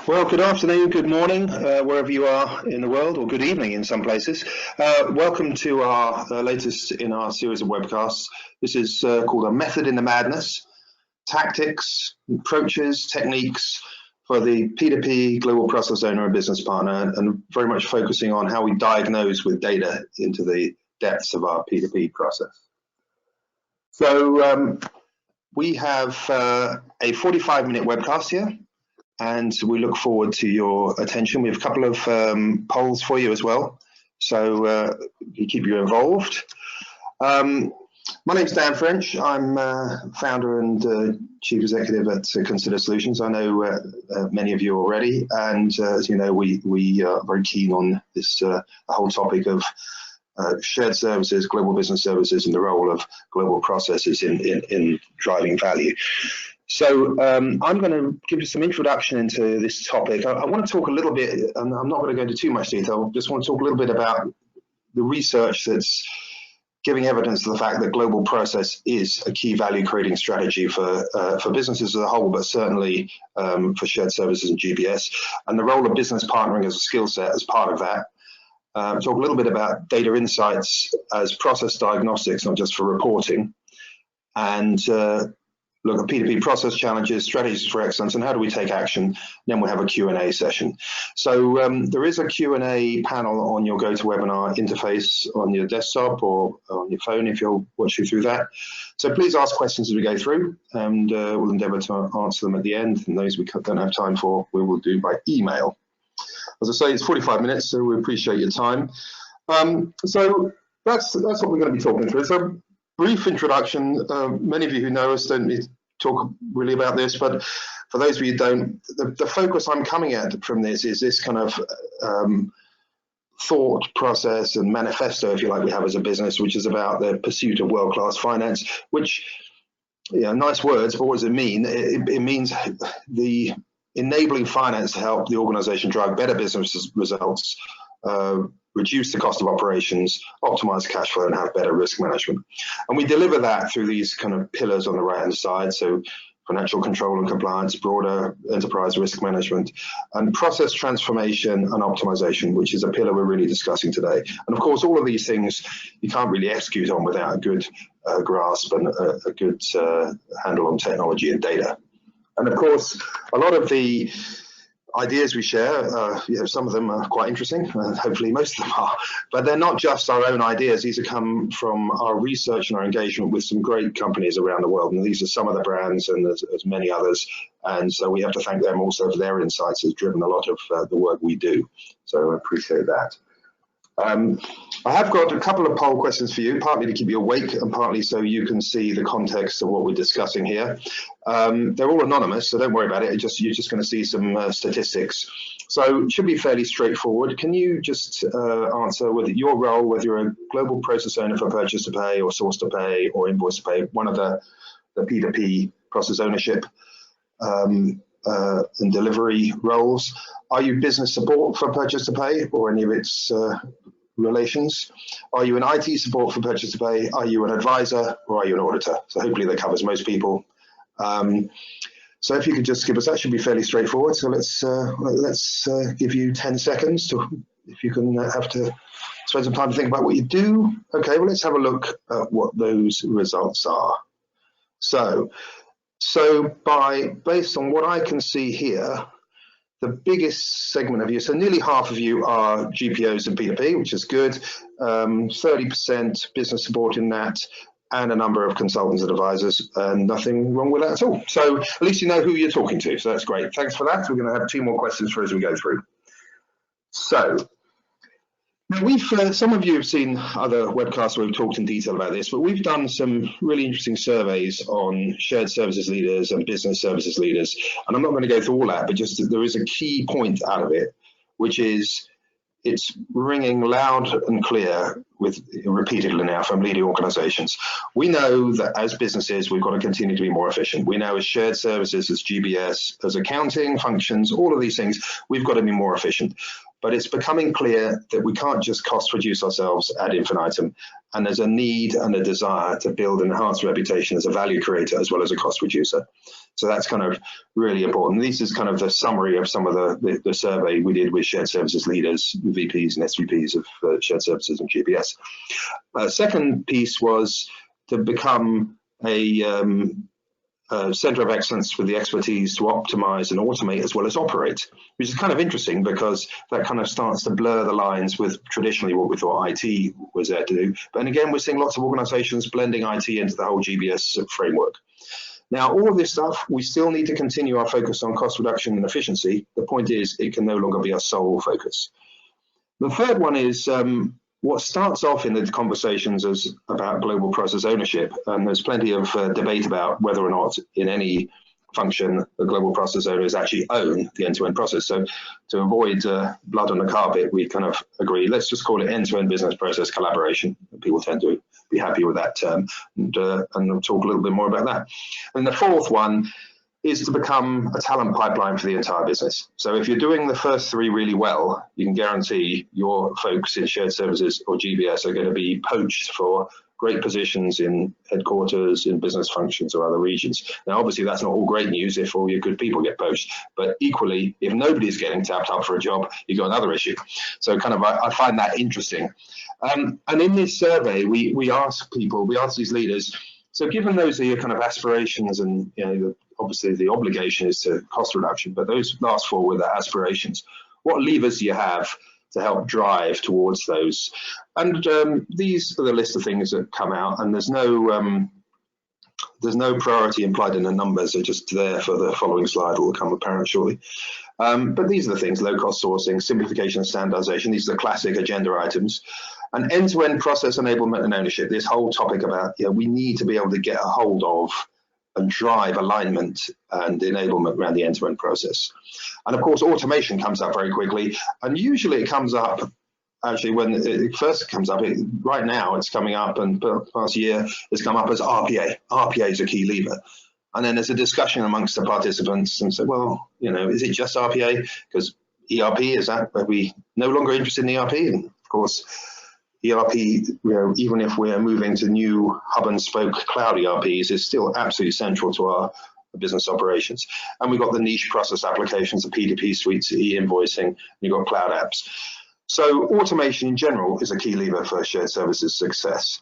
Well, good afternoon, good morning, wherever you are in the world, or good evening in some places. Welcome to our latest in our series of webcasts. This is called A Method in the Madness, Tactics, Approaches, Techniques for the P2P Global Process Owner and Business Partner, and very much focusing on how we diagnose with data into the depths of our P2P process. So we have a 45-minute webcast here, and we look forward to your attention. We have a couple of polls for you as well, so we keep you involved. My name's Dan French. I'm founder and chief executive at Consider Solutions. I know many of you already, and as you know, we are very keen on this whole topic of shared services, global business services, and the role of global processes in driving value. So I'm going to give you some introduction into this topic. I want to talk a little bit, and I'm not going to go into too much detail, just want to talk a little bit about the research that's giving evidence to the fact that global process is a key value creating strategy for businesses as a whole, but certainly for shared services and GBS, and the role of business partnering as a skill set as part of that. Talk a little bit about data insights as process diagnostics, not just for reporting, and look at P2P process challenges, strategies for excellence, and how do we take action. Then we'll have a Q&A session. So there is a Q&A panel on your GoToWebinar interface on your desktop or on your phone if you're watching through that. So please ask questions as we go through, and we'll endeavour to answer them at the end. And those we don't have time for, we will do by email. As I say, it's 45 minutes, so we appreciate your time. So that's what we're going to be talking through. So brief introduction. Many of you who know us don't need to talk really about this, but for those of you who don't, the focus I'm coming at from this is this kind of thought process and manifesto, if you like, we have as a business, which is about the pursuit of world-class finance, which, you know, nice words, but what does it mean? It means the enabling finance to help the organization drive better business results, reduce the cost of operations, optimize cash flow, and have better risk management. And we deliver that through these kind of pillars on the right-hand side. So financial control and compliance, broader enterprise risk management, and process transformation and optimization, which is a pillar we're really discussing today. And of course, all of these things you can't really execute on without a good grasp and a good handle on technology and data. And of course, a lot of the ideas we share, you know, some of them are quite interesting, hopefully most of them are, but they're not just our own ideas. These have come from our research and our engagement with some great companies around the world, and these are some of the brands, and there's many others, and so we have to thank them also for their insights. Has driven a lot of the work we do, so I appreciate that. I have got a couple of poll questions for you, partly to keep you awake and partly so you can see the context of what we're discussing here. They're all anonymous, so don't worry about it. You're just going to see some statistics. So it should be fairly straightforward. Can you just answer whether your role, whether you're a global process owner for purchase to pay or source to pay or invoice to pay, one of the P2P process ownership and delivery roles? Are you business support for purchase to pay or any of its relations? Are you an IT support for purchase to pay? Are you an advisor or are you an auditor? So hopefully that covers most people. So if you could just give us, that should be fairly straightforward. So let's give you 10 seconds to, if you can have to spend some time to think about what you do. Okay, well, let's have a look at what those results are. So based on what I can see here, the biggest segment of you, so nearly half of you are GPOs and P2P, which is good. 30% business support in that, and a number of consultants and advisors, and nothing wrong with that at all. So at least you know who you're talking to, so that's great. Thanks for that. We're going to have 2 more questions for as we go through. So now some of you have seen other webcasts where we've talked in detail about this, but we've done some really interesting surveys on shared services leaders and business services leaders. And I'm not going to go through all that, but just there is a key point out of it, which is it's ringing loud and clear repeatedly now from leading organizations. We know that as businesses, we've got to continue to be more efficient. We know as shared services, as GBS, as accounting functions, all of these things, we've got to be more efficient. But it's becoming clear that we can't just cost reduce ourselves ad infinitum, and there's a need and a desire to build an enhanced reputation as a value creator as well as a cost reducer. So that's kind of really important. This is kind of the summary of some of the survey we did with shared services leaders, VPs and SVPs of shared services and GBS. Second piece was to become a center of excellence with the expertise to optimize and automate as well as operate, which is kind of interesting because that kind of starts to blur the lines with traditionally what we thought IT was there to do. But again, we're seeing lots of organizations blending IT into the whole GBS framework. Now, all of this stuff, we still need to continue our focus on cost reduction and efficiency. The point is, it can no longer be our sole focus. The third one is what starts off in the conversations as about global process ownership, and there's plenty of debate about whether or not in any function the global process owners actually own the end-to-end process. So to avoid blood on the carpet, we kind of agree, let's just call it end-to-end business process collaboration. People tend to be happy with that term, and I'll talk a little bit more about that. And the fourth one is to become a talent pipeline for the entire business. So if you're doing the first three really well, you can guarantee your folks in shared services or GBS are going to be poached for great positions in headquarters, in business functions or other regions. Now, obviously, that's not all great news if all your good people get poached, but equally, if nobody's getting tapped up for a job, you've got another issue. So kind of, I find that interesting. And in this survey, we ask people, we ask these leaders, so given those are your kind of aspirations and, you know, obviously the obligation is to cost reduction, but those last four were the aspirations. What levers do you have to help drive towards those? And these are the list of things that come out, and there's no priority implied in the numbers. They're just there for the following slide, it will become apparent shortly. But these are the things: low cost sourcing, simplification and standardization. These are the classic agenda items. And end-to-end process enablement and ownership, this whole topic about, you know, we need to be able to get a hold of and drive alignment and enablement around the end-to-end process. And of course, automation comes up very quickly, and usually it comes up, actually when it first comes up, right now it's coming up, and past year it's come up as RPA. RPA is a key lever. And then there's a discussion amongst the participants and say, well, you know, is it just RPA? Because ERP, are we no longer interested in ERP? And of course, ERP, you know, even if we're moving to new hub and spoke cloud ERPs, is still absolutely central to our business operations. And we've got the niche process applications, the P2P suites, e-invoicing, and you've got cloud apps. So automation in general is a key lever for shared services success.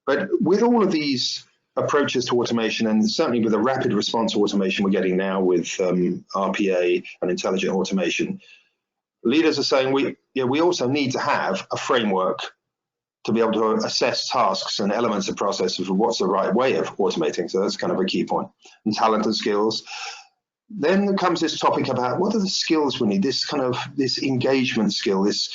But with all of these approaches to automation, and certainly with the rapid response automation we're getting now with RPA and intelligent automation, leaders are saying we also need to have a framework to be able to assess tasks and elements of processes for what's the right way of automating. So that's kind of a key point. And talent and skills. Then comes this topic about what are the skills we need, this engagement skill, this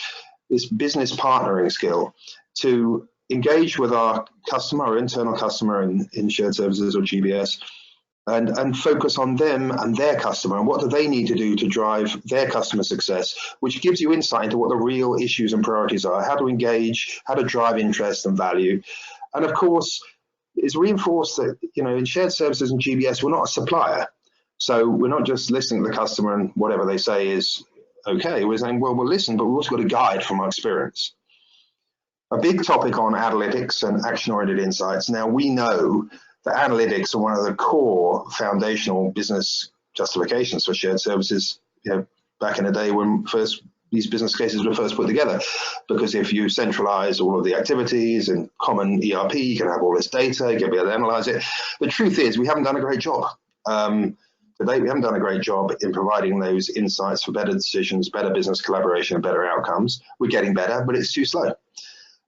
business partnering skill to engage with our customer, our internal customer in shared services or GBS, and focus on them and their customer, and what do they need to do to drive their customer success, which gives you insight into what the real issues and priorities are, how to engage, how to drive interest and value. And of course, it's reinforced that, you know, in shared services and GBS, we're not a supplier. So we're not just listening to the customer and whatever they say is okay. We're saying, well, we'll listen, but we've also got a guide from our experience. A big topic on analytics and action-oriented insights. Now, we know that analytics are one of the core foundational business justifications for shared services, you know, back in the day when these business cases were first put together. Because if you centralize all of the activities in common ERP, you can have all this data, you can be able to analyze it. The truth is, we haven't done a great job. Today, we haven't done a great job in providing those insights for better decisions, better business collaboration, and better outcomes. We're getting better, but it's too slow.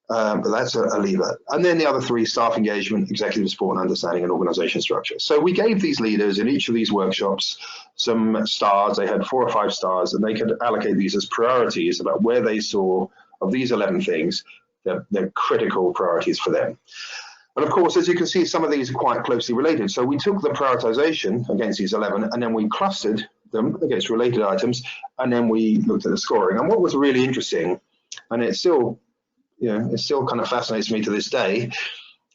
But that's a lever. And then the other three: staff engagement, executive support, and understanding and organization structure. So we gave these leaders in each of these workshops some stars. They had 4 or 5 stars, and they could allocate these as priorities about where they saw of these 11 things, they're critical priorities for them. And of course, as you can see, some of these are quite closely related. So we took the prioritization against these 11, and then we clustered them against related items, and then we looked at the scoring. And what was really interesting, and it still kind of fascinates me to this day,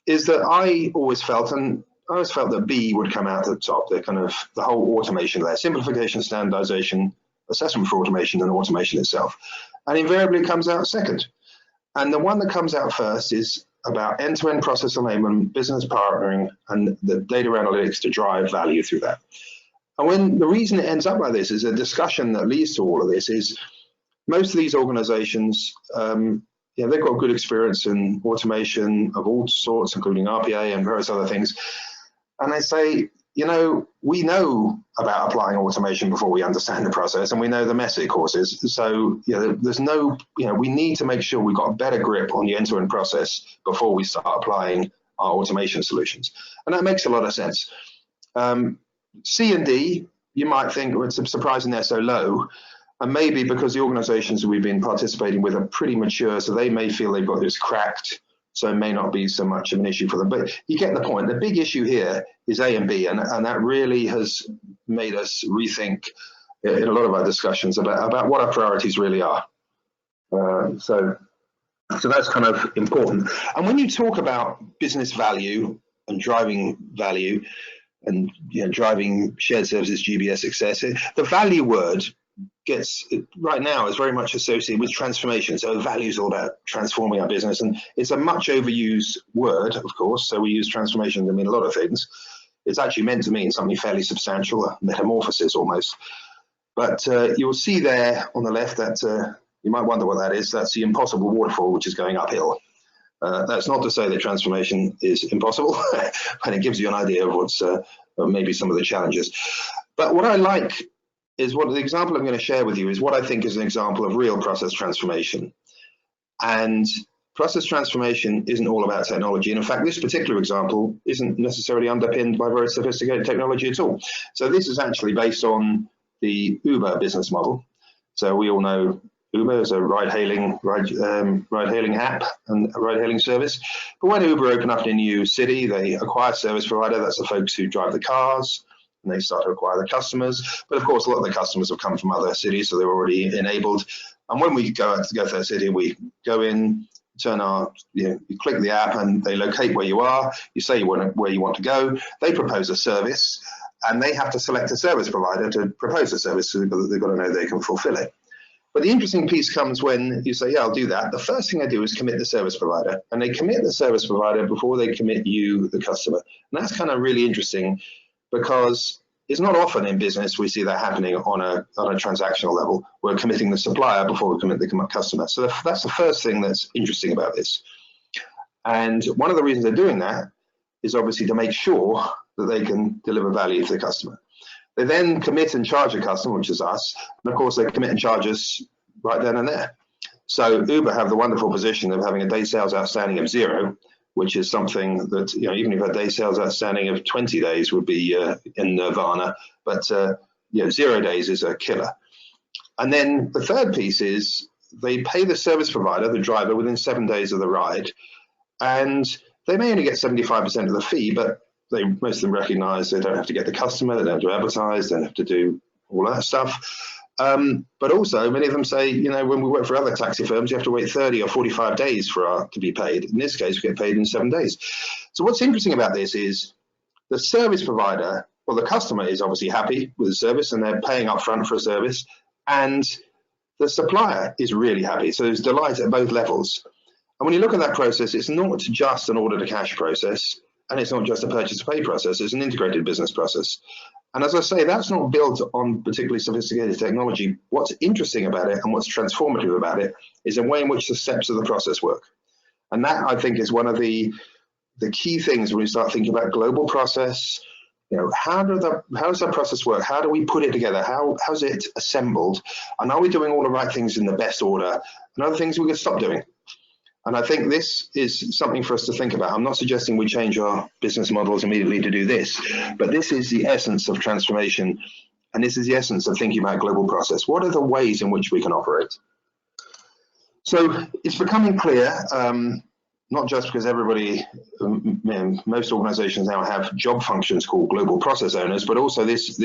is that I always felt that B would come out at the top, the whole automation layer: simplification, standardization, assessment for automation, and automation itself. and invariably comes out second. And the one that comes out first is about end-to-end process enablement, business partnering, and the data analytics to drive value through that. And the reason it ends up like this is a discussion that leads to all of this is most of these organizations, they've got good experience in automation of all sorts, including RPA and various other things. And they say, we know about applying automation before we understand the process, and we know the mess it causes. So, there's no, we need to make sure we've got a better grip on the end-to-end process before we start applying our automation solutions. And that makes a lot of sense. C and D, you might think, well, it's surprising they're so low. And maybe because the organizations that we've been participating with are pretty mature, so they may feel they've got this cracked, so it may not be so much of an issue for them. But you get the point. The big issue here is A and B, and that really has made us rethink in a lot of our discussions about what our priorities really are. So that's kind of important. And when you talk about business value and driving value and driving shared services, GBS Success, the value word right now is very much associated with transformation. So value is all about transforming our business, and it's a much overused word, of course. So we use transformation to mean a lot of things. It's actually meant to mean something fairly substantial, a metamorphosis almost. But you'll see there on the left that you might wonder what that is. That's the impossible waterfall, which is going uphill. That's not to say that transformation is impossible, but it gives you an idea of what's maybe some of the challenges. But what I like is what the example I'm going to share with you is what I think is an example of real process transformation. And process transformation isn't all about technology. And in fact, this particular example isn't necessarily underpinned by very sophisticated technology at all. So this is actually based on the Uber business model. So we all know Uber is a ride-hailing app and a ride-hailing service. But when Uber opened up in a new city, they acquire a service provider. That's the folks who drive the cars. And they start to acquire the customers. But of course, a lot of the customers have come from other cities, so they're already enabled. And when we go to their city, we go in, you click the app, and they locate where you are. You say where you want to go. They propose a service, and they have to select a service provider to propose a service, so they've got to know they can fulfill it. But the interesting piece comes when you say, yeah, I'll do that. The first thing they do is commit the service provider, and they commit the service provider before they commit you, the customer. And that's kind of really interesting, because it's not often in business we see that happening on a transactional level. We're committing the supplier before we commit the customer. So that's the first thing that's interesting about this. And one of the reasons they're doing that is obviously to make sure that they can deliver value to the customer. They then commit and charge a customer, which is us, and of course they commit and charge us right then and there. So Uber have the wonderful position of having a day sales outstanding of 0, which is something that, even if a day sales outstanding of 20 days would be in nirvana, but 0 days is a killer. And then the third piece is they pay the service provider, the driver, within 7 days of the ride, and they may only get 75% of the fee, but most of them recognize they don't have to get the customer, they don't have to advertise, they don't have to do all that stuff. But also, many of them say, when we work for other taxi firms, you have to wait 30 or 45 days to be paid. In this case, we get paid in 7 days. So what's interesting about this is the service provider, well, the customer is obviously happy with the service and they're paying up front for a service, and the supplier is really happy. So there's delight at both levels. And when you look at that process, it's not just an order to cash process, and it's not just a purchase to pay process, it's an integrated business process. And as I say, that's not built on particularly sophisticated technology. What's interesting about it and what's transformative about it is the way in which the steps of the process work. And that, I think, is one of the key things when we start thinking about global process. How does that process work? How do we put it together? How's it assembled? And are we doing all the right things in the best order? And other things we could stop doing. And I think this is something for us to think about. I'm not suggesting we change our business models immediately to do this, but this is the essence of transformation. And this is the essence of thinking about global process. What are the ways in which we can operate? So it's becoming clear, not just because everybody, most organizations now have job functions called global process owners, but also this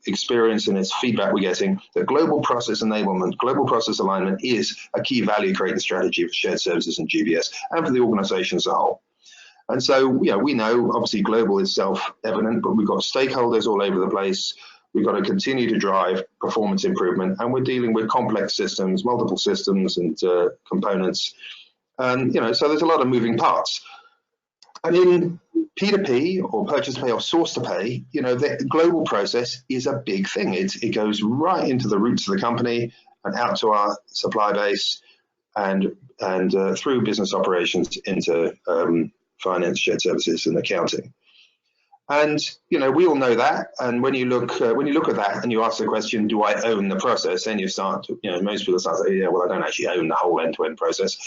experience and its feedback we're getting that global process enablement, global process alignment is a key value creating strategy for shared services and GBS and for the organization as a whole. And so, we know obviously global is self-evident, but we've got stakeholders all over the place. We've got to continue to drive performance improvement, and we're dealing with complex systems, multiple systems and components. And, so there's a lot of moving parts. And in P2P or purchase to pay or source to pay, the global process is a big thing. It goes right into the roots of the company and out to our supply base and through business operations into finance, shared services, and accounting. And we all know that. And when you look at that and you ask the question, do I own the process? Then you start, most people start saying, yeah, well, I don't actually own the whole end-to-end process.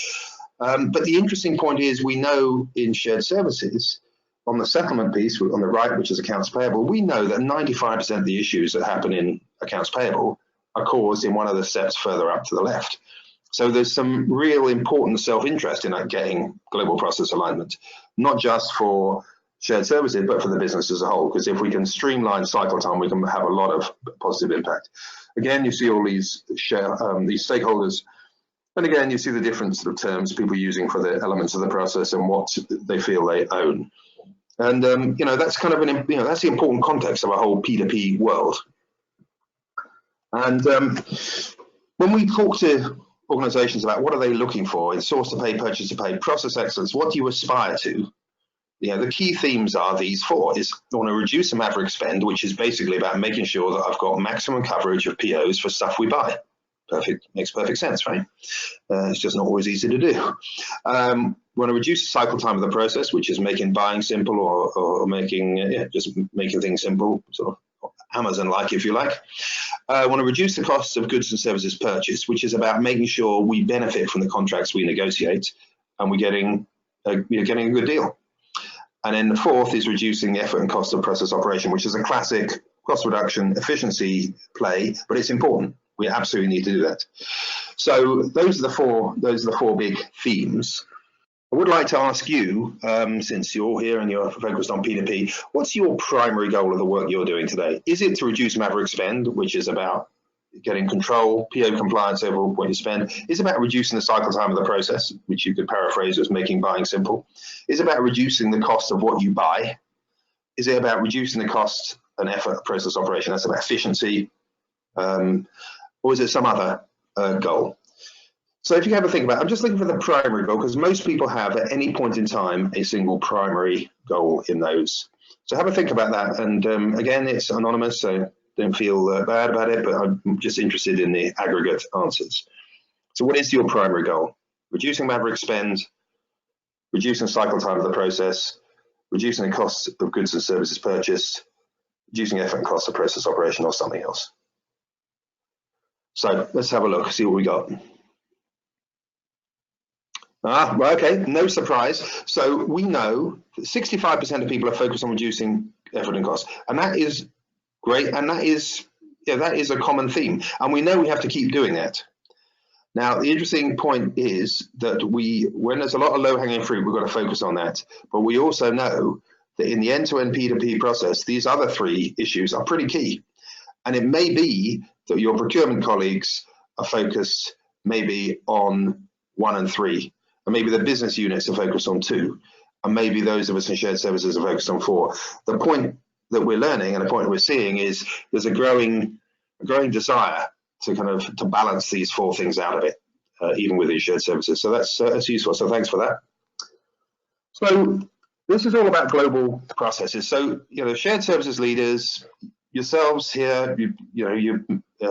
But the interesting point is, we know in shared services, on the settlement piece on the right, which is accounts payable, we know that 95% of the issues that happen in accounts payable are caused in one of the steps further up to the left. So there's some real important self-interest in getting global process alignment, not just for shared services, but for the business as a whole, because if we can streamline cycle time, we can have a lot of positive impact. Again, you see all these these stakeholders, and again, you see the different sort of terms people are using for the elements of the process and what they feel they own. And that's kind of that's the important context of our whole P2P world. And when we talk to organizations about what are they looking for in source to pay, purchase to pay, process excellence, what do you aspire to? The key themes are these four. I want to reduce the maverick spend, which is basically about making sure that I've got maximum coverage of POs for stuff we buy. Makes perfect sense, right? It's just not always easy to do. We want to reduce the cycle time of the process, which is making buying simple or making just making things simple, sort of Amazon-like, if you like. I want to reduce the costs of goods and services purchased, which is about making sure we benefit from the contracts we negotiate and we're getting a good deal. And then the fourth is reducing the effort and cost of process operation, which is a classic cost reduction efficiency play, but it's important. We absolutely need to do that. So those are the four big themes. I would like to ask you, since you're here and you're focused on P2P, what's your primary goal of the work you're doing today? Is it to reduce maverick spend, which is about getting control, PO compliance over what you spend? Is it about reducing the cycle time of the process, which you could paraphrase as making buying simple? Is it about reducing the cost of what you buy? Is it about reducing the cost and effort of process operation? That's about efficiency. Or is it some other goal? So if you have a think about it, I'm just looking for the primary goal, because most people have at any point in time a single primary goal in those. So have a think about that. And again, it's anonymous, so don't feel bad about it, but I'm just interested in the aggregate answers. So what is your primary goal? Reducing maverick spend, reducing cycle time of the process, reducing the costs of goods and services purchased, reducing effort and cost of process operation, or something else. So let's have a look, see what we got. Okay, no surprise. So we know that 65% of people are focused on reducing effort and cost, and that is great, and that is a common theme, and we know we have to keep doing that. Now, the interesting point is that when there's a lot of low-hanging fruit, we've got to focus on that, but we also know that in the end-to-end P2P process, these other three issues are pretty key, and it may be that your procurement colleagues are focused maybe on 1 and 3, and maybe the business units are focused on 2, and maybe those of us in shared services are focused on 4. The point that we're learning and the point we're seeing is there's a growing desire to balance these 4 things out of it, even within shared services. So that's useful. So thanks for that. So this is all about global processes. So shared services leaders, yourselves here, you're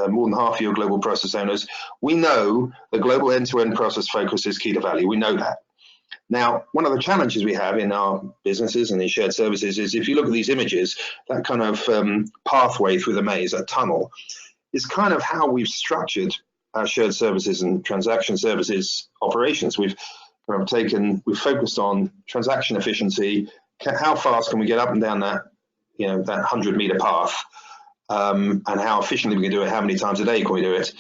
more than half of your global process owners. We know the global end-to-end process focus is key to value. We know that. Now, one of the challenges we have in our businesses and in shared services is, if you look at these images, that kind of pathway through the maze, that tunnel, is kind of how we've structured our shared services and transaction services operations. We've focused on transaction efficiency. How fast can we get up and down that 100-meter path, and how efficiently we can do it, how many times a day can we do it?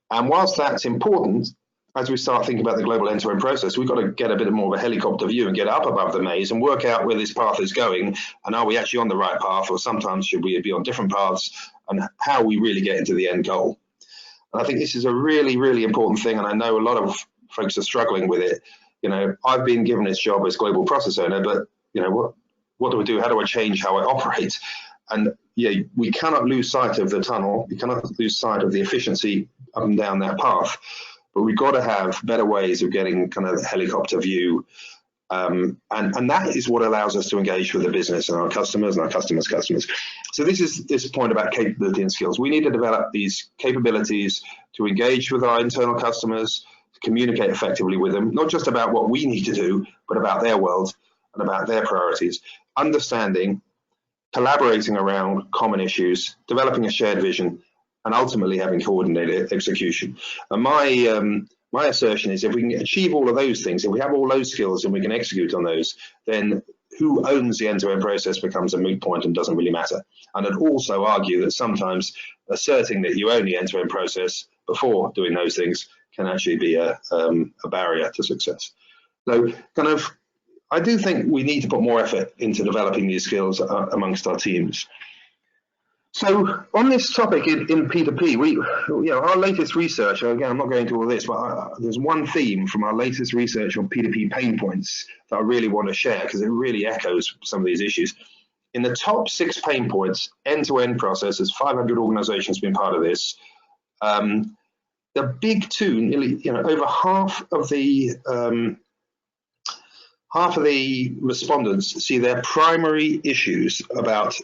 And whilst that's important, as we start thinking about the global end-to-end process, we've got to get a bit more of a helicopter view and get up above the maze and work out where this path is going, and are we actually on the right path, or sometimes should we be on different paths, and how we really get into the end goal. And I think this is a really, really important thing, and I know a lot of folks are struggling with it. I've been given this job as global process owner, but what do I do? How do I change how I operate? And yeah, we cannot lose sight of the tunnel. We cannot lose sight of the efficiency up and down that path. But we've got to have better ways of getting kind of a helicopter view. And that is what allows us to engage with the business and our customers and our customers' customers. So this is this point about capability and skills. We need to develop these capabilities to engage with our internal customers, to communicate effectively with them, not just about what we need to do, but about their world and about their priorities, understanding, collaborating around common issues, developing a shared vision, and ultimately having coordinated execution. And my assertion is if we can achieve all of those things, if we have all those skills and we can execute on those, then who owns the end-to-end process becomes a moot point and doesn't really matter. And I'd also argue that sometimes asserting that you own the end-to-end process before doing those things can actually be a barrier to success. So I do think we need to put more effort into developing these skills amongst our teams. So on this topic in P2P, our latest research, again, I'm not going into all this, but there's one theme from our latest research on P2P pain points that I really want to share because it really echoes some of these issues. In the top 6 pain points, end-to-end processes, 500 organizations have been part of this. The big 2, nearly, over half of the respondents see their primary issues about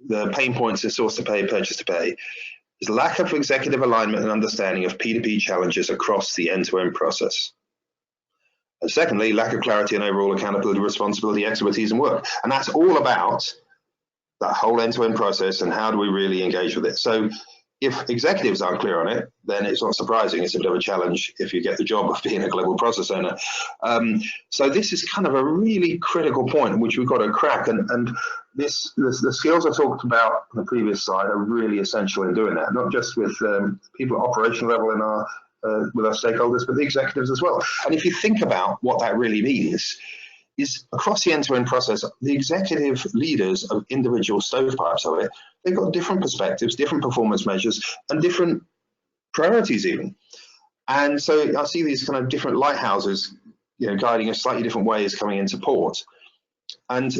the pain points in source to pay, purchase to pay, is lack of executive alignment and understanding of P2P challenges across the end-to-end process. And secondly, lack of clarity and overall accountability, responsibility, expertise, and work. And that's all about that whole end-to-end process and how do we really engage with it. So if executives aren't clear on it, then it's not surprising. It's a bit of a challenge if you get the job of being a global process owner. So this is kind of a really critical point which we've got to crack. And the skills I talked about on the previous slide are really essential in doing that, not just with people at operational level in our with our stakeholders, but the executives as well. And if you think about what that really means, is across the end-to-end process, the executive leaders of individual stovepipes of it, they've got different perspectives, different performance measures, and different priorities even. And so I see these kind of different lighthouses, guiding us slightly different ways coming into port. And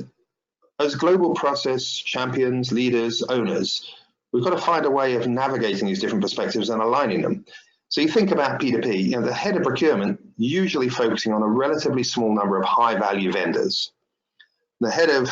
as global process champions, leaders, owners, we've got to find a way of navigating these different perspectives and aligning them. So you think about P2P, the head of procurement usually focusing on a relatively small number of high-value vendors. The head of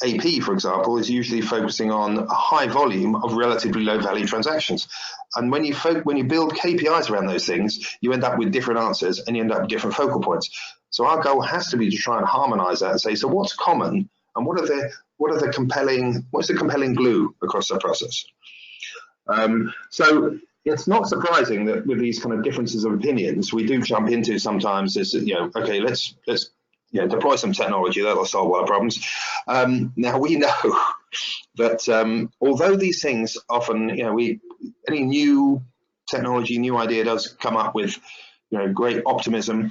AP, for example, is usually focusing on a high volume of relatively low-value transactions. And when you build KPIs around those things, you end up with different answers and you end up with different focal points. So our goal has to be to try and harmonize that and say, so what's common and what's the compelling glue across the process? So it's not surprising that with these kind of differences of opinions, we do jump into sometimes this, okay, let's deploy some technology that'll solve our problems. Now we know that although these things often, any new technology, new idea does come up with, great optimism,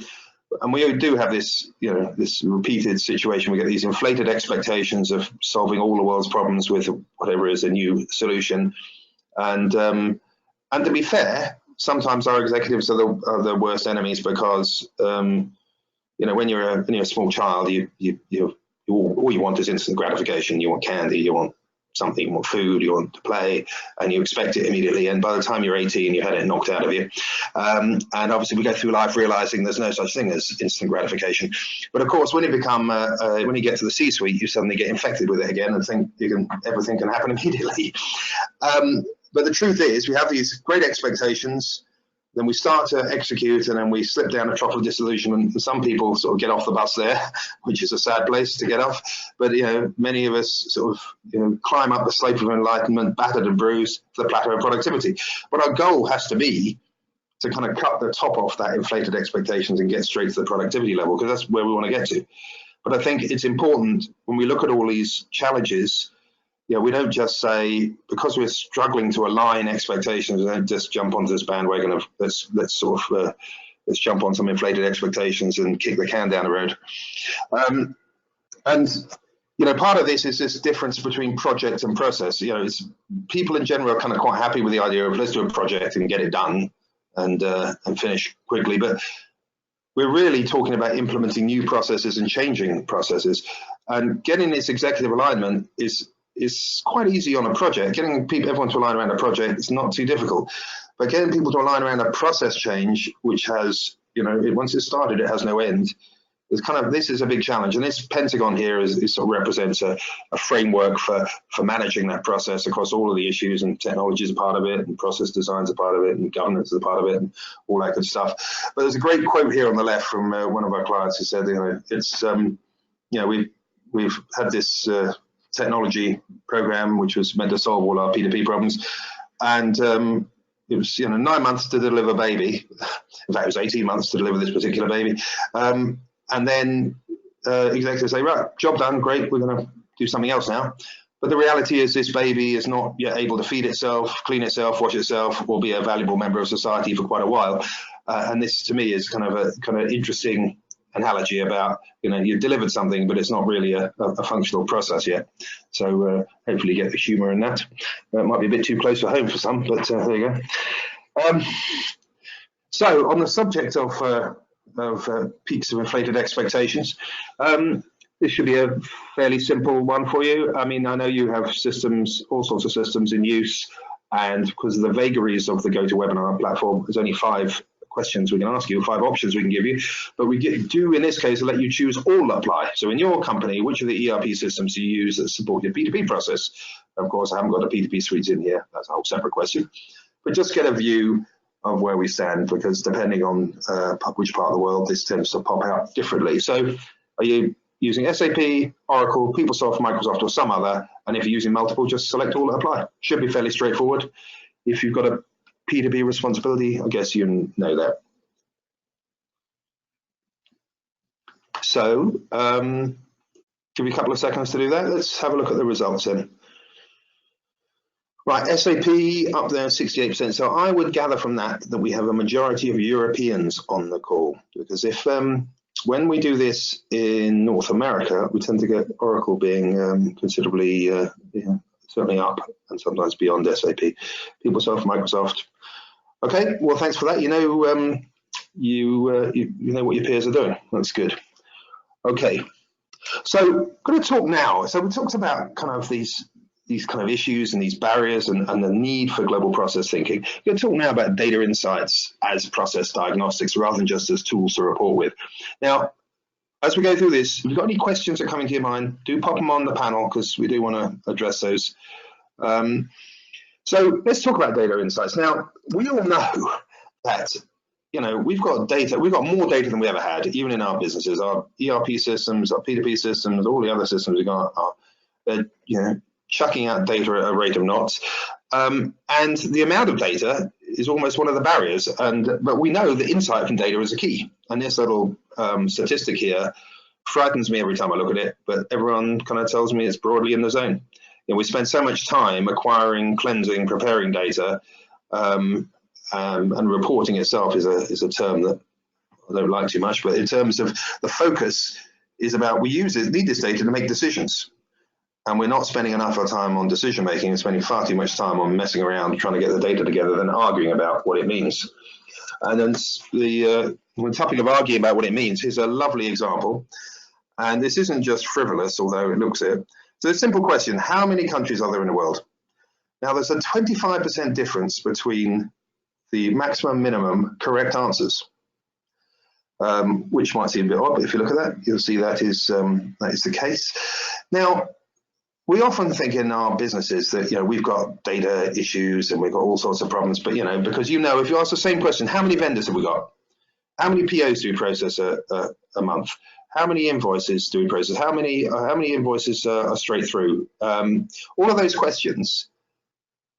and we do have this, this repeated situation. We get these inflated expectations of solving all the world's problems with whatever is a new solution, and to be fair, sometimes our executives are the worst enemies because, when you're a small child, all you want is instant gratification. You want candy, you want something, you want food, you want to play, and you expect it immediately. And by the time you're 18, you had it knocked out of you. And obviously, we go through life realizing there's no such thing as instant gratification. But of course, when you become, when you get to the C-suite, you suddenly get infected with it again and think everything can happen immediately. But the truth is, we have these great expectations, then we start to execute, and then we slip down a trough of disillusionment. And some people sort of get off the bus there, which is a sad place to get off. But many of us sort of climb up the slope of enlightenment, battered and bruised, to the plateau of productivity. But our goal has to be to kind of cut the top off that inflated expectations and get straight to the productivity level, because that's where we want to get to. But I think it's important when we look at all these challenges. We don't just say, because we're struggling to align expectations, we don't just jump onto this bandwagon of let's jump on some inflated expectations and kick the can down the road. Part of this is this difference between project and process. It's people in general are kind of quite happy with the idea of let's do a project and get it done and finish quickly, but we're really talking about implementing new processes and changing processes, and getting this executive alignment is is quite easy on a project. Getting everyone to align around a project is not too difficult. But getting people to align around a process change, which has, once it's started, it has no end, this is a big challenge. And this pentagon here is sort of represents a framework for managing that process across all of the issues, and technology is a part of it, and process design is a part of it, and governance is a part of it, and all that good stuff. But there's a great quote here on the left from one of our clients who said, it's, we've had this technology program which was meant to solve all our P2P problems, and it was 9 months to deliver a baby. In fact, it was 18 months to deliver this particular baby. And then executives say, right, job done, great, we're going to do something else now. But the reality is this baby is not yet able to feed itself, clean itself, wash itself, or be a valuable member of society for quite a while. And this, to me, is kind of interesting analogy about, you've delivered something, but it's not really a functional process yet. So hopefully you get the humor in that. It might be a bit too close to home for some, but there you go. So on the subject of peaks of inflated expectations, this should be a fairly simple one for you. I mean, I know you have systems, all sorts of systems in use, and because of the vagaries of the GoToWebinar platform, there's only 5 questions we can ask you, 5 options we can give you, but we do in this case let you choose all that apply. So in your company, which of the ERP systems do you use that support your P2P process? Of course, I haven't got a P2P suite in here, that's a whole separate question, but just get a view of where we stand, because depending on which part of the world, this tends to pop out differently. So are you using SAP, Oracle, PeopleSoft, Microsoft, or some other? And if you're using multiple, just select all that apply. Should be fairly straightforward. If you've got a P2P responsibility, I guess you know that. So give you a couple of seconds to do that. Let's have a look at the results then. Right, SAP up there 68%. So I would gather from that we have a majority of Europeans on the call, because if when we do this in North America, we tend to get Oracle being considerably certainly up, and sometimes beyond SAP. PeopleSoft, Microsoft. Okay, well, thanks for that. You know what your peers are doing. That's good. Okay, so I'm going to talk now. So we talked about kind of these kind of issues and these barriers and the need for global process thinking. I'm going to talk now about data insights as process diagnostics rather than just as tools to report with. Now, as we go through this, if you've got any questions that come into your mind, do pop them on the panel, because we do want to address those. So let's talk about data insights. Now, we all know that we've got data, we've got more data than we ever had, even in our businesses. Our ERP systems, our P2P systems, all the other systems we've got are chucking out data at a rate of knots. And the amount of data is almost one of the barriers. But we know that insight from data is a key. And this little statistic here frightens me every time I look at it, but everyone kind of tells me it's broadly in the zone. We spend so much time acquiring, cleansing, preparing data, and reporting itself is a term that I don't like too much, but in terms of the focus is about we need this data to make decisions. And we're not spending enough of our time on decision making and spending far too much time on messing around trying to get the data together than arguing about what it means. And then the topic of arguing about what it means, here's a lovely example. And this isn't just frivolous, although it looks it. So a simple question, how many countries are there in the world? Now there's a 25% difference between the maximum minimum correct answers, which might seem a bit odd, but if you look at that, you'll see that is the case. Now, we often think in our businesses that we've got data issues and we've got all sorts of problems, but because if you ask the same question, how many vendors have we got? How many POs do we process a month? How many invoices do we process? How many invoices are straight through? All of those questions,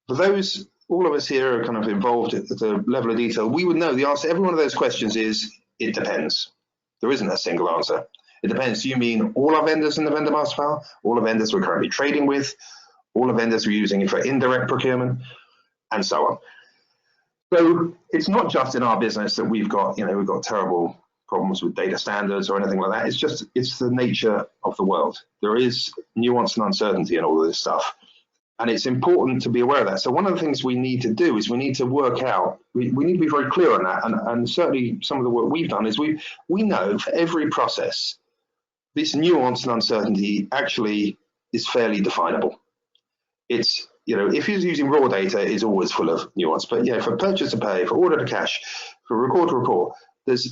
for those, all of us here are kind of involved at the level of detail, we would know the answer to every one of those questions is, it depends. There isn't a single answer. It depends. Do you mean all our vendors in the vendor master file? All the vendors we're currently trading with? All the vendors we're using for indirect procurement? And so on. So it's not just in our business that we've got terrible problems with data standards or anything like that. It's the nature of the world. There is nuance and uncertainty in all of this stuff. And it's important to be aware of that. So one of the things we need to do is we need to work out, we need to be very clear on that. And certainly some of the work we've done is we know for every process, this nuance and uncertainty actually is fairly definable. It's, if you're using raw data, it's always full of nuance. But for purchase to pay, for order to cash, for record to report,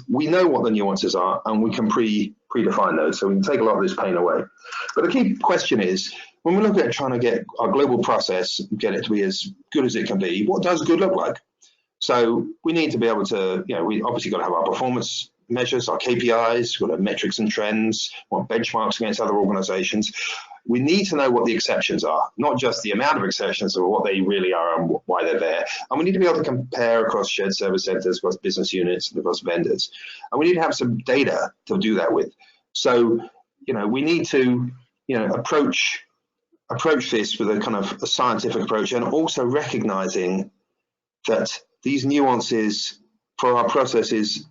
we know what the nuances are, and we can predefine those, so we can take a lot of this pain away. But the key question is, when we look at trying to get our global process, get it to be as good as it can be, what does good look like? So we need to be able to, we obviously got to have our performance measures, our KPIs, we've got our metrics and trends, what benchmarks against other organizations. We need to know what the exceptions are, not just the amount of exceptions, but what they really are and why they're there. And we need to be able to compare across shared service centers, across business units, and across vendors. And we need to have some data to do that with. So, we need to, approach this with a kind of a scientific approach, and also recognizing that these nuances for our processes,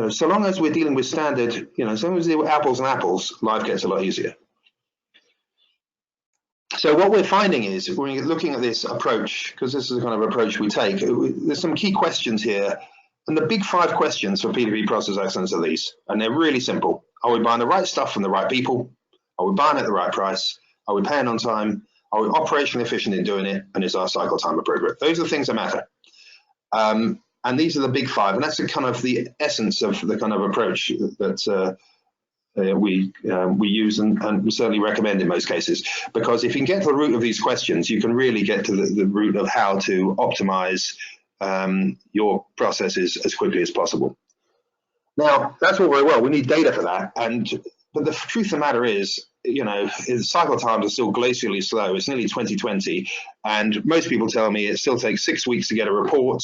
so long as we're dealing with standard, as long as they're apples and apples, life gets a lot easier. So what we're finding is, when we're looking at this approach, because this is the kind of approach we take, there's some key questions here. And the big 5 questions for P2P process excellence are these, and they're really simple. Are we buying the right stuff from the right people? Are we buying at the right price? Are we paying on time? Are we operationally efficient in doing it? And is our cycle time appropriate? Those are the things that matter. And these are the big 5, and that's the kind of the essence of the kind of approach that we use and we certainly recommend in most cases. Because if you can get to the root of these questions, you can really get to the root of how to optimize your processes as quickly as possible. Now, that's all very well. We need data for that, but the truth of the matter is, cycle times are still glacially slow. It's nearly 2020, and most people tell me it still takes 6 weeks to get a report,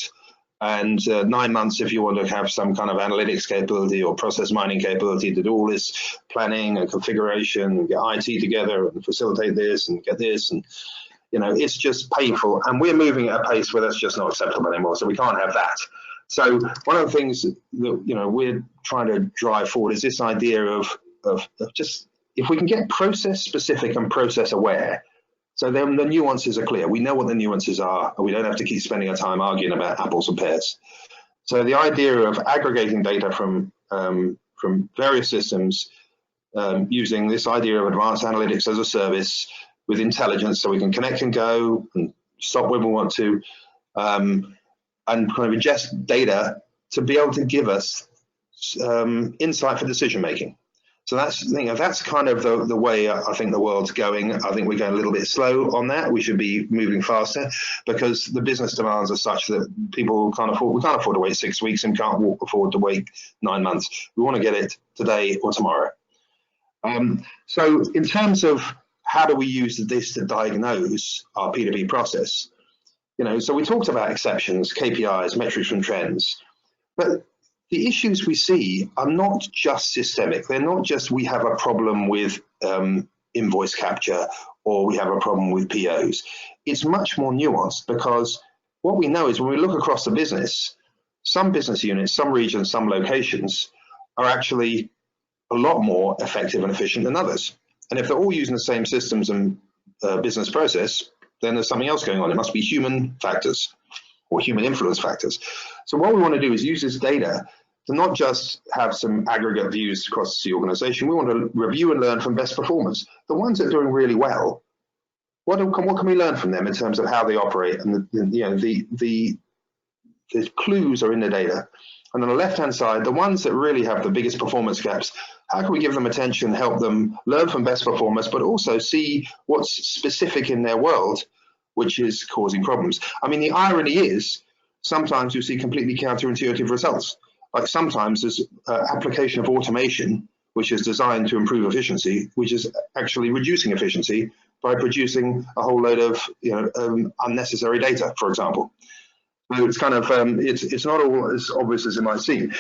and 9 months if you want to have some kind of analytics capability or process mining capability to do all this planning and configuration and get IT together and facilitate this and get this, and it's just painful. And we're moving at a pace where that's just not acceptable anymore, so we can't have that. So one of the things that we're trying to drive forward is this idea of just, if we can get process specific and process aware, so then the nuances are clear. We know what the nuances are, and we don't have to keep spending our time arguing about apples and pears. So the idea of aggregating data from various systems, using this idea of advanced analytics as a service with intelligence, so we can connect and go and stop when we want to, and kind of ingest data to be able to give us insight for decision making. So that's kind of the way I think the world's going. I think we're going a little bit slow on that. We should be moving faster, because the business demands are such that we can't afford to wait 6 weeks, and can't afford to wait 9 months. We want to get it today or tomorrow. So in terms of how do we use this to diagnose our P2P process? So we talked about exceptions, KPIs, metrics and trends, but the issues we see are not just systemic. They're not just we have a problem with invoice capture or we have a problem with POs. It's much more nuanced, because what we know is when we look across the business, some business units, some regions, some locations are actually a lot more effective and efficient than others. And if they're all using the same systems and business process, then there's something else going on. It must be human factors or human influence factors. So what we want to do is use this data to not just have some aggregate views across the organization. We want to review and learn from best performers. The ones that are doing really well, what can we learn from them in terms of how they operate? And the clues are in the data. And on the left-hand side, the ones that really have the biggest performance gaps, how can we give them attention, help them learn from best performers, but also see what's specific in their world, which is causing problems? I mean, the irony is, sometimes you see completely counterintuitive results. Like sometimes there's application of automation, which is designed to improve efficiency, which is actually reducing efficiency by producing a whole load of unnecessary data, for example. So it's kind of it's not all as obvious as it might seem.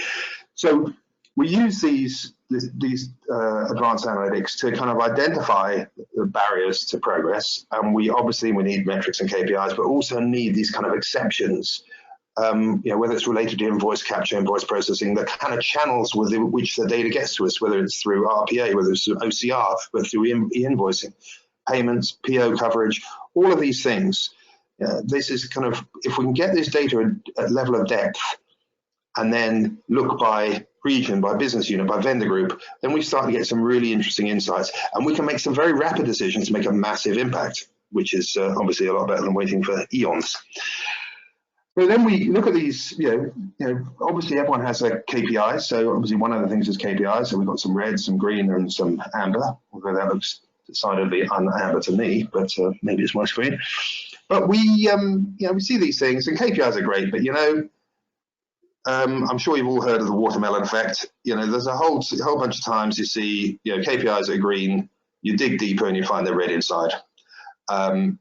So we use these advanced analytics to kind of identify the barriers to progress, and we need metrics and KPIs, but also need these kind of exceptions. Whether it's related to invoice capture, invoice processing, the kind of channels with which the data gets to us, whether it's through RPA, whether it's through OCR, whether through e-invoicing, payments, PO coverage, all of these things. This is kind of, if we can get this data at level of depth and then look by region, by business unit, by vendor group, then we start to get some really interesting insights, and we can make some very rapid decisions to make a massive impact. which is obviously a lot better than waiting for eons. So then we look at these, obviously everyone has their KPIs. So obviously one of the things is KPIs. So we've got some red, some green, and some amber, although that looks decidedly un-amber to me, but maybe it's my screen. But we see these things, and KPIs are great, but I'm sure you've all heard of the watermelon effect. There's a whole bunch of times you see, KPIs are green, you dig deeper and you find they're red inside,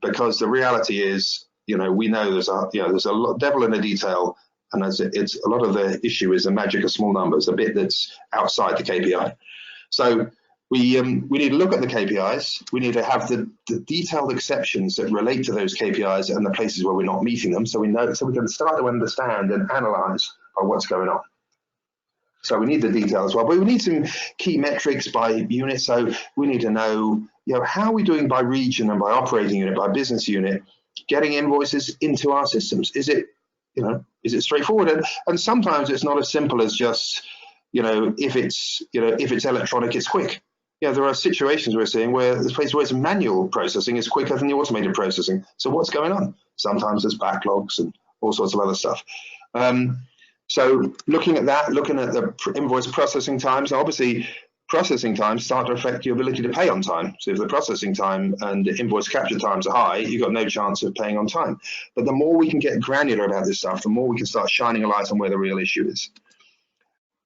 because the reality is, we know there's a lot devil in the detail, and it's a lot of the issue is the magic of small numbers, the bit that's outside the KPI. So we need to look at the KPIs. We need to have the detailed exceptions that relate to those KPIs and the places where we're not meeting them, so we can start to understand and analyze what's going on. So we need the detail as well, but we need some key metrics by unit. So we need to know, how are we doing by region and by operating unit, by business unit, getting invoices into our systems? Is it straightforward? And sometimes it's not as simple as just, if it's electronic, it's quick. There are situations we're seeing where there's places where it's manual processing is quicker than the automated processing. So what's going on? Sometimes there's backlogs and all sorts of other stuff. So looking at that, looking at the invoice processing times, obviously processing times start to affect your ability to pay on time. So if the processing time and the invoice capture times are high, you've got no chance of paying on time. But the more we can get granular about this stuff, the more we can start shining a light on where the real issue is.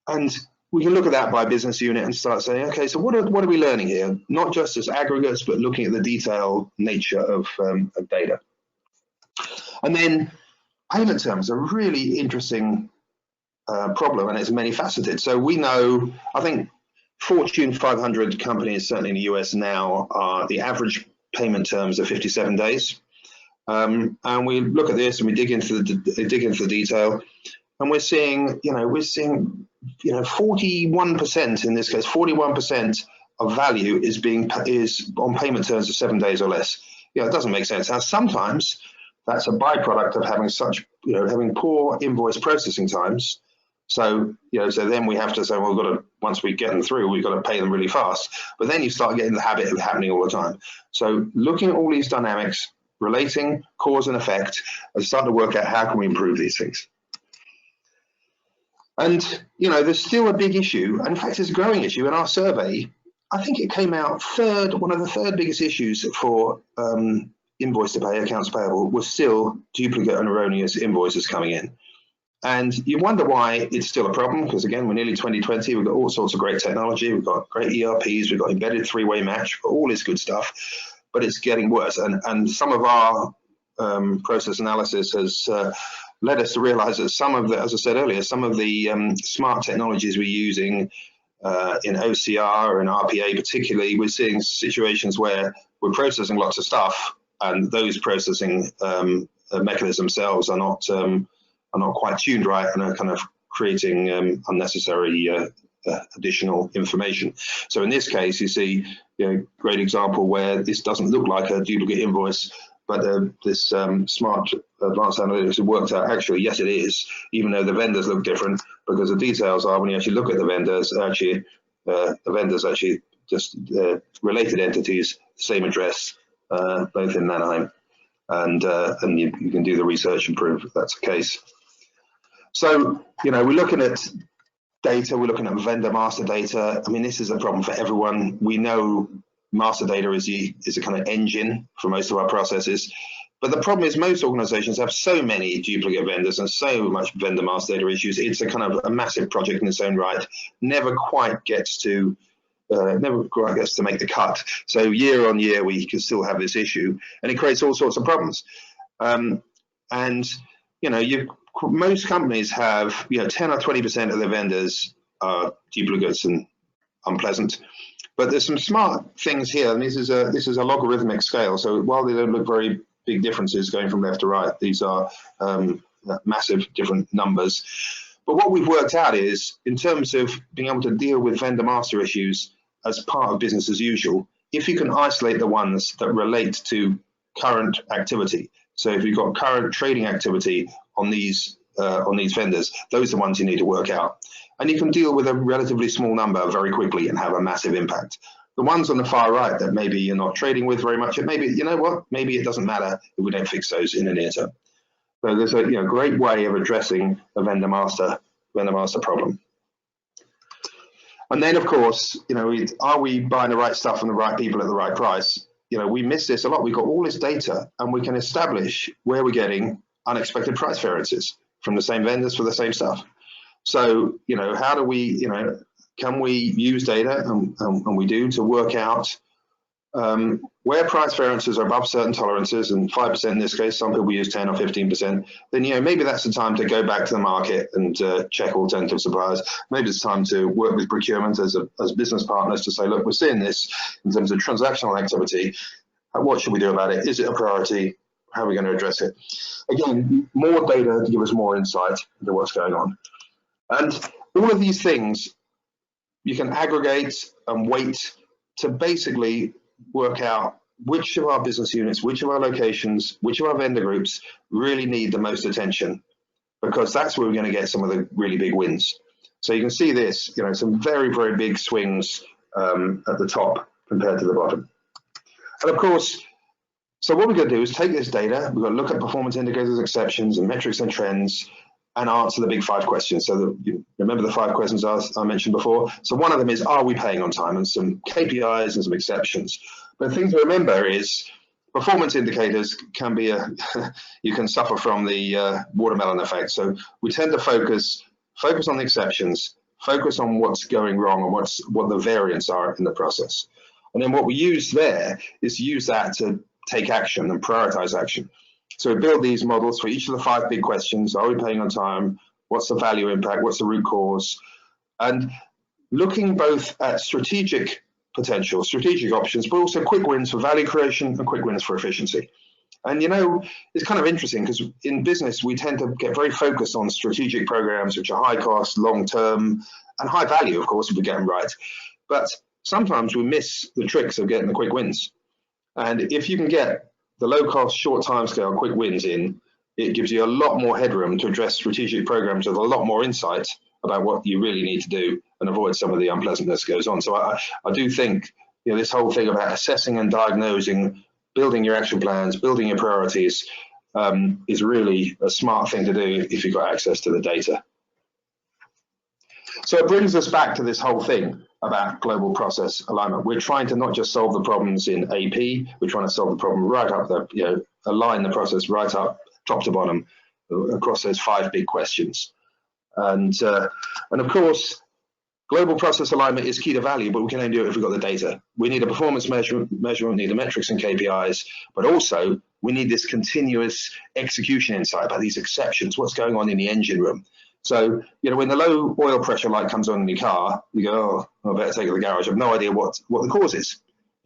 And we can look at that by business unit and start saying, okay, so what are we learning here? Not just as aggregates, but looking at the detailed nature of data. And then payment terms are a really interesting problem, and it's many faceted. So we know, I think Fortune 500 companies, certainly in the US now, are the average payment terms are 57 days. And we look at this and we dig into the detail, and we're seeing 41% in this case, 41% of value is on payment terms of 7 days or less. It doesn't make sense. Now sometimes that's a byproduct of having having poor invoice processing times. So, so then we have to say, well, once we get them through, we've got to pay them really fast. But then you start getting the habit of happening all the time. So looking at all these dynamics, relating cause and effect, and start to work out how can we improve these things. And, there's still a big issue. And in fact, it's a growing issue. In our survey, I think it came out one of the third biggest issues for invoice to pay, accounts payable, was still duplicate and erroneous invoices coming in. And you wonder why it's still a problem, because again, we're nearly 2020, we've got all sorts of great technology, we've got great ERPs, we've got embedded three-way match, all this good stuff, but it's getting worse. And some of our process analysis has led us to realize that some of the, as I said earlier, some of the smart technologies we're using in OCR and RPA particularly, we're seeing situations where we're processing lots of stuff, and those processing mechanisms themselves are not quite tuned right, and are kind of creating unnecessary additional information. So in this case, you see, great example where this doesn't look like a duplicate invoice, but this smart advanced analytics have worked out actually, yes, it is, even though the vendors look different, because the details are when you actually look at the vendors, actually just related entities, same address, both in Mannheim, and you can do the research and prove if that's the case. So, we're looking at data, we're looking at vendor master data. I mean, this is a problem for everyone. We know master data is a kind of engine for most of our processes. But the problem is most organizations have so many duplicate vendors and so much vendor master data issues. It's a kind of a massive project in its own right. Never quite gets to make the cut. So year on year, we can still have this issue, and it creates all sorts of problems. Most companies have 10 or 20% of their vendors are duplicates and unpleasant, but there's some smart things here, and this is a logarithmic scale. So while they don't look very big differences going from left to right, these are massive different numbers. But what we've worked out is, in terms of being able to deal with vendor master issues as part of business as usual, if you can isolate the ones that relate to current activity. So if you've got current trading activity on these vendors, those are the ones you need to work out. And you can deal with a relatively small number very quickly and have a massive impact. The ones on the far right that maybe you're not trading with very much, maybe, you know what, maybe it doesn't matter if we don't fix those in the near term. So there's a great way of addressing a vendor master problem. And then, of course, are we buying the right stuff from the right people at the right price? We miss this a lot. We've got all this data, and we can establish where we're getting unexpected price variances from the same vendors for the same stuff. So, how do we, can we use data, and we do, to work out where price variances are above certain tolerances, and 5% in this case, some people use 10 or 15%, then maybe that's the time to go back to the market and check alternative suppliers. Maybe it's time to work with procurement as business partners to say, look, we're seeing this in terms of transactional activity. What should we do about it? Is it a priority? How are we going to address it? Again, more data to give us more insight into what's going on. And all of these things you can aggregate and weight to basically work out which of our business units, which of our locations, which of our vendor groups really need the most attention, because that's where we're going to get some of the really big wins. So you can see this, some very, very big swings at the top compared to the bottom. And of course, so what we're going to do is take this data, we've got to look at performance indicators, exceptions, and metrics and trends, and answer the big 5 questions. So you remember the 5 questions I mentioned before? So one of them is, are we paying on time? And some KPIs and some exceptions. But the thing to remember is performance indicators can be you can suffer from the watermelon effect. So we tend to focus on the exceptions, focus on what's going wrong and what the variants are in the process. And then what we use there is use that to take action and prioritize action. So we build these models for each of the 5 big questions. Are we paying on time? What's the value impact? What's the root cause? And looking both at strategic potential, strategic options, but also quick wins for value creation and quick wins for efficiency. And it's kind of interesting because in business, we tend to get very focused on strategic programs, which are high cost, long term, and high value, of course, if we get them right. But sometimes we miss the tricks of getting the quick wins. And if you can get the low-cost, short timescale, quick wins in, it gives you a lot more headroom to address strategic programs with a lot more insight about what you really need to do and avoid some of the unpleasantness that goes on. So I do think this whole thing about assessing and diagnosing, building your action plans, building your priorities is really a smart thing to do if you've got access to the data. So it brings us back to this whole thing about global process alignment. We're trying to not just solve the problems in AP, we're trying to solve the problem right up the, align the process right up, top to bottom, across those 5 big questions. And of course, global process alignment is key to value, but we can only do it if we've got the data. We need a performance measurement, we need the metrics and KPIs, but also we need this continuous execution insight about these exceptions, what's going on in the engine room. So, when the low oil pressure light comes on in your car, you go, oh, I better take it to the garage. I have no idea what the cause is.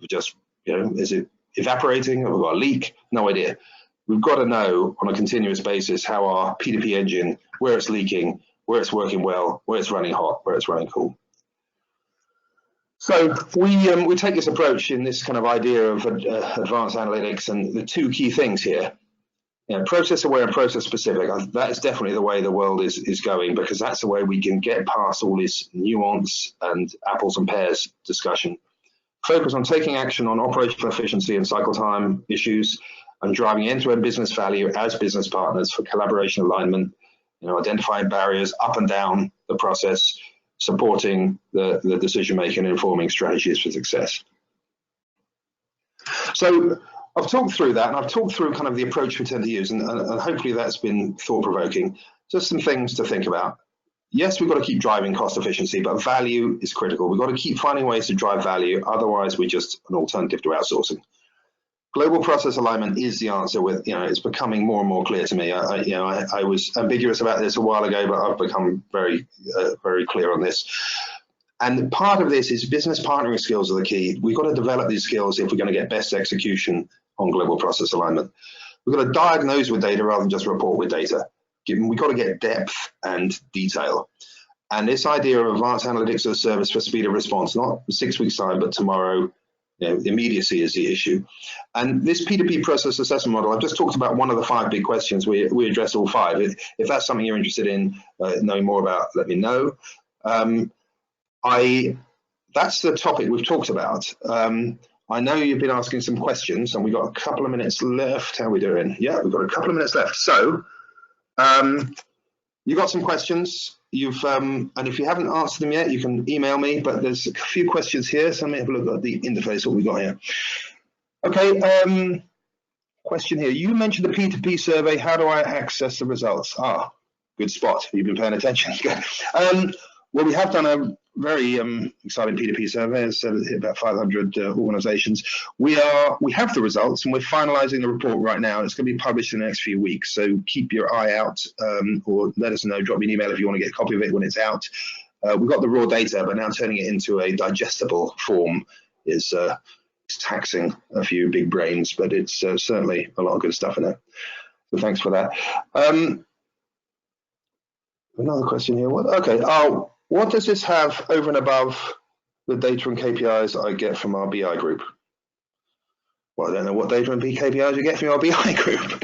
Just, is it evaporating? Have we got a leak? No idea. We've got to know on a continuous basis how our P2P engine, where it's leaking, where it's working well, where it's running hot, where it's running cool. So we take this approach in this kind of idea of advanced analytics, and the 2 key things here. Process aware and process specific. That is definitely the way the world is going, because that's the way we can get past all this nuance and apples and pears discussion. Focus on taking action on operational efficiency and cycle time issues, and driving end-to-end business value as business partners for collaboration alignment, identifying barriers up and down the process, supporting the decision making and informing strategies for success. So I've talked through that, and I've talked through kind of the approach we tend to use, and hopefully that's been thought-provoking. Just some things to think about. Yes, we've got to keep driving cost efficiency, but value is critical. We've got to keep finding ways to drive value, otherwise we're just an alternative to outsourcing. Global process alignment is the answer. It's becoming more and more clear to me. I was ambiguous about this a while ago, but I've become very, very clear on this. And part of this is business partnering skills are the key. We've got to develop these skills if we're going to get best execution on global process alignment. We've got to diagnose with data rather than just report with data. We've got to get depth and detail. And this idea of advanced analytics as a service for speed of response, not 6 weeks time, but tomorrow, immediacy is the issue. And this P2P process assessment model, I've just talked about one of the 5 big questions. We address all 5. If that's something you're interested in knowing more about, let me know. I that's the topic we've talked about. I know you've been asking some questions, and we've got a couple of minutes left. How are we doing? Yeah, we've got a couple of minutes left. So you got some questions. And if you haven't answered them yet, you can email me. But there's a few questions here, so let me have a look at the interface. What we got here? Okay. Question here. You mentioned the P2P survey. How do I access the results? Good spot. You've been paying attention. Well, we have done a very exciting P2P survey. It's hit about 500 organizations. We have the results, and we're finalizing the report right now. It's going to be published in the next few weeks. So keep your eye out, or let us know. Drop me an email if you want to get a copy of it when it's out. We've got the raw data, but now turning it into a digestible form is it's taxing a few big brains, but it's certainly a lot of good stuff in there. So thanks for that. Another question here. What does this have over and above the data and KPIs I get from our BI group? Well, I don't know what data and KPIs you get from our BI group,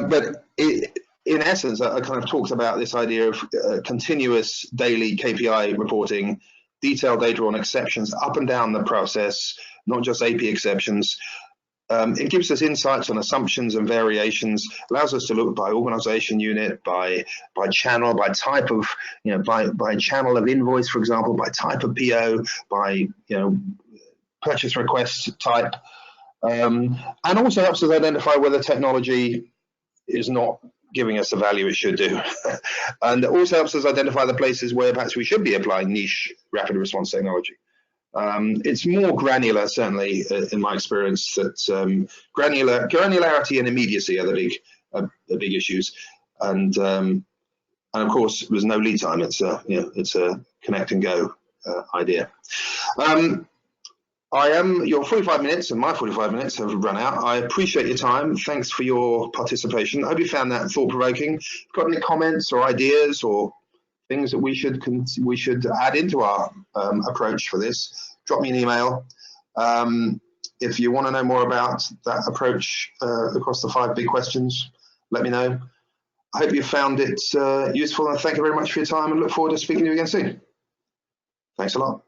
but in essence, I kind of talked about this idea of continuous daily KPI reporting, detailed data on exceptions up and down the process, not just AP exceptions. It gives us insights on assumptions and variations, allows us to look by organization unit, by channel, by type of, by channel of invoice, for example, by type of PO, by, purchase request type, and also helps us identify whether technology is not giving us the value it should do. And it also helps us identify the places where perhaps we should be applying niche rapid response technology. It's more granular, certainly, in my experience, that granularity and immediacy are the big issues, and of course, there's no lead time. It's a connect and go idea. Your 45 minutes and my 45 minutes have run out. I appreciate your time. Thanks for your participation. I hope you found that thought-provoking. Got any comments or ideas or things that we should add into our approach for this? Drop me an email. If you want to know more about that approach across the 5 big questions, let me know. I hope you found it useful, and thank you very much for your time, and look forward to speaking to you again soon. Thanks a lot.